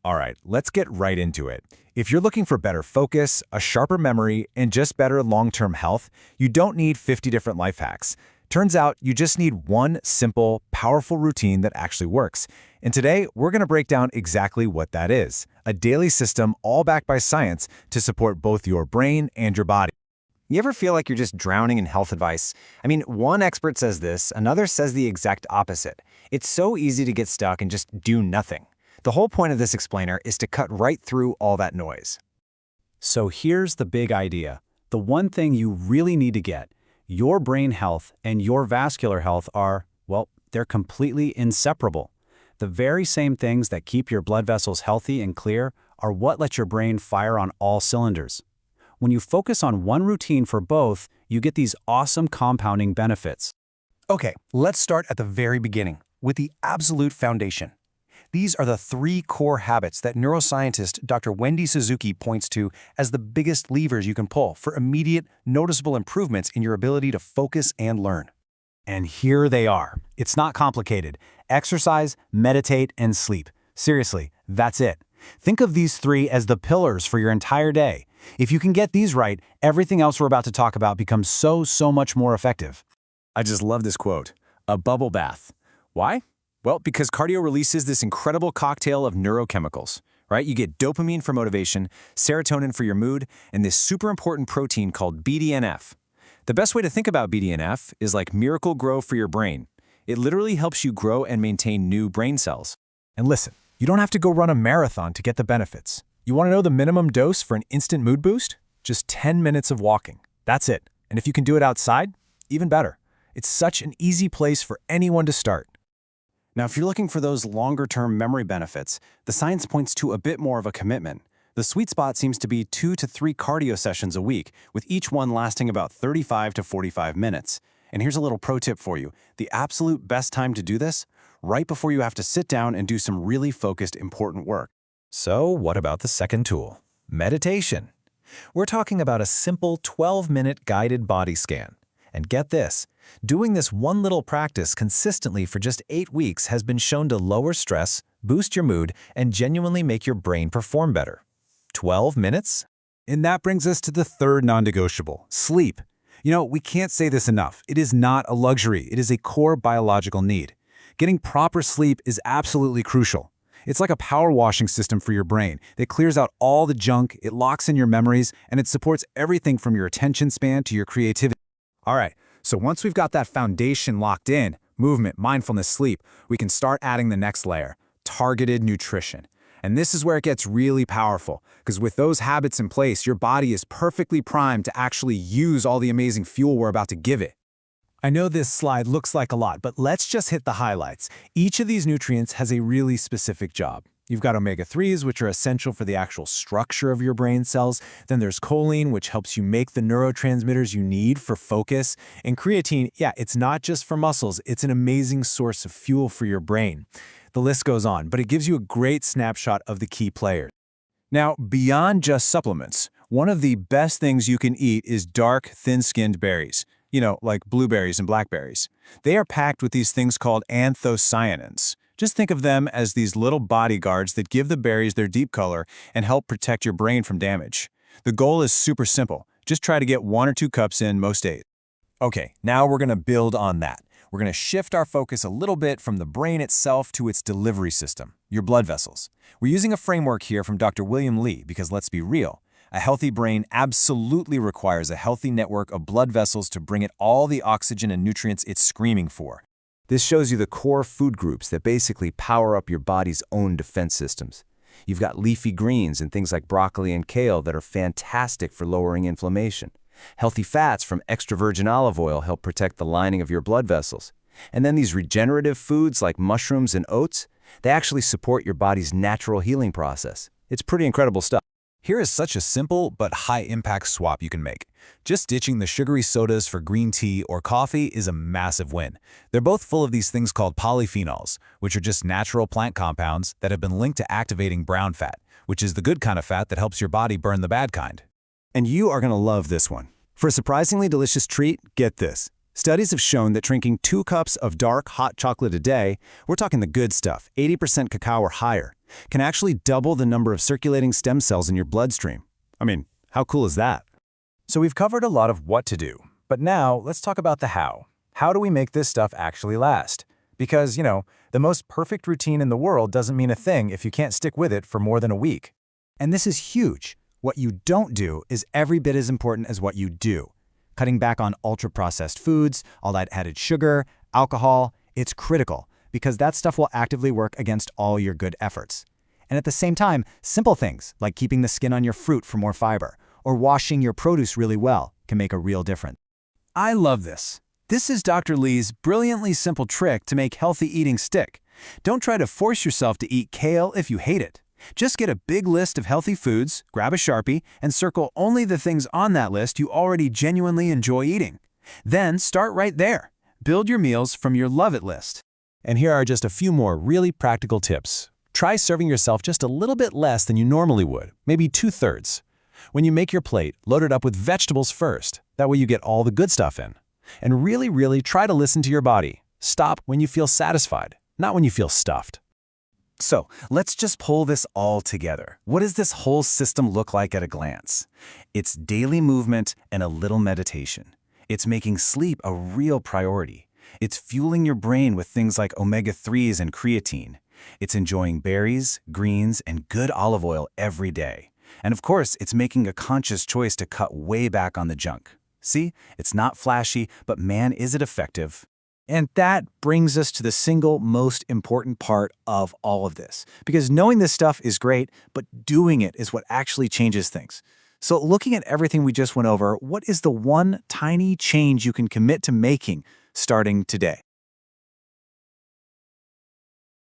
All right, let's get right into it. If you're looking for better focus, a sharper memory, and just better long-term health, you don't need 50 different life hacks. Turns out you just need one simple, powerful routine that actually works. And today, we're going to break down exactly what that is, a daily system all backed by science to support both your brain and your body. You ever feel like you're just drowning in health advice? I mean, one expert says this, another says the exact opposite. It's so easy to get stuck and just do nothing. The whole point of this explainer is to cut right through all that noise. So here's the big idea. The one thing you really need to get. Your brain health and your vascular health are, well, they're completely inseparable. The very same things that keep your blood vessels healthy and clear are what let your brain fire on all cylinders. When you focus on one routine for both, you get these awesome compounding benefits. Okay, let's start at the very beginning, with the absolute foundation. These are the 3 core habits that neuroscientist Dr. Wendy Suzuki points to as the biggest levers you can pull for immediate, noticeable improvements in your ability to focus and learn. And here they are. It's not complicated. Exercise, meditate, and sleep. Seriously, that's it. Think of these 3 as the pillars for your entire day. If you can get these right, everything else we're about to talk about becomes so much more effective. I just love this quote, a bubble bath. Why? Well, because cardio releases this incredible cocktail of neurochemicals, right? You get dopamine for motivation, serotonin for your mood, and this super important protein called BDNF. The best way to think about BDNF is like Miracle Grow for your brain. It literally helps you grow and maintain new brain cells. And listen, you don't have to go run a marathon to get the benefits. You want to know the minimum dose for an instant mood boost? Just 10 minutes of walking. That's it. And if you can do it outside, even better. It's such an easy place for anyone to start. Now, if you're looking for those longer-term memory benefits, the science points to a bit more of a commitment. The sweet spot seems to be 2 to 3 cardio sessions a week, with each one lasting about 35 to 45 minutes. And here's a little pro tip for you. The absolute best time to do this? Right before you have to sit down and do some really focused, important work. So what about the second tool? Meditation. We're talking about a simple 12-minute guided body scan. And get this, doing this one little practice consistently for just 8 weeks has been shown to lower stress, boost your mood, and genuinely make your brain perform better. 12 minutes? And that brings us to the third non-negotiable, sleep. You know, we can't say this enough. It is not a luxury. It is a core biological need. Getting proper sleep is absolutely crucial. It's like a power washing system for your brain that clears out all the junk, it locks in your memories, and it supports everything from your attention span to your creativity. All right, so once we've got that foundation locked in, movement, mindfulness, sleep, we can start adding the next layer, targeted nutrition. And this is where it gets really powerful, because with those habits in place, your body is perfectly primed to actually use all the amazing fuel we're about to give it. I know this slide looks like a lot, but let's just hit the highlights. Each of these nutrients has a really specific job. You've got omega-3s, which are essential for the actual structure of your brain cells. Then there's choline, which helps you make the neurotransmitters you need for focus. And creatine, yeah, it's not just for muscles. It's an amazing source of fuel for your brain. The list goes on, but it gives you a great snapshot of the key players. Now, beyond just supplements, one of the best things you can eat is dark, thin-skinned berries. You know, like blueberries and blackberries. They are packed with these things called anthocyanins. Just think of them as these little bodyguards that give the berries their deep color and help protect your brain from damage. The goal is super simple. Just try to get 1 or 2 cups in most days. Okay, now we're going to build on that. We're going to shift our focus a little bit from the brain itself to its delivery system, your blood vessels. We're using a framework here from Dr. William Li because let's be real. A healthy brain absolutely requires a healthy network of blood vessels to bring it all the oxygen and nutrients it's screaming for. This shows you the core food groups that basically power up your body's own defense systems. You've got leafy greens and things like broccoli and kale that are fantastic for lowering inflammation. Healthy fats from extra virgin olive oil help protect the lining of your blood vessels. And then these regenerative foods like mushrooms and oats, they actually support your body's natural healing process. It's pretty incredible stuff. Here is such a simple but high-impact swap you can make. Just ditching the sugary sodas for green tea or coffee is a massive win. They're both full of these things called polyphenols, which are just natural plant compounds that have been linked to activating brown fat, which is the good kind of fat that helps your body burn the bad kind. And you are going to love this one. For a surprisingly delicious treat, get this. Studies have shown that drinking 2 cups of dark, hot chocolate a day, we're talking the good stuff, 80% cacao or higher, can actually double the number of circulating stem cells in your bloodstream. I mean, how cool is that? So we've covered a lot of what to do, but now let's talk about the how. How do we make this stuff actually last? Because, the most perfect routine in the world doesn't mean a thing if you can't stick with it for more than a week. And this is huge. What you don't do is every bit as important as what you do. Cutting back on ultra-processed foods, all that added sugar, alcohol, it's critical because that stuff will actively work against all your good efforts. And at the same time, simple things like keeping the skin on your fruit for more fiber or washing your produce really well can make a real difference. I love this. This is Dr. Lee's brilliantly simple trick to make healthy eating stick. Don't try to force yourself to eat kale if you hate it. Just get a big list of healthy foods, grab a Sharpie, and circle only the things on that list you already genuinely enjoy eating. Then start right there. Build your meals from your love it list. And here are just a few more really practical tips. Try serving yourself just a little bit less than you normally would, maybe 2/3. When you make your plate, load it up with vegetables first. That way you get all the good stuff in. And really try to listen to your body. Stop when you feel satisfied, not when you feel stuffed. So, let's just pull this all together. What does this whole system look like at a glance? It's daily movement and a little meditation. It's making sleep a real priority. It's fueling your brain with things like omega-3s and creatine. It's enjoying berries, greens, and good olive oil every day. And of course, it's making a conscious choice to cut way back on the junk. See, it's not flashy, but man, is it effective. And that brings us to the single most important part of all of this. Because knowing this stuff is great, but doing it is what actually changes things. So looking at everything we just went over, what is the one tiny change you can commit to making starting today?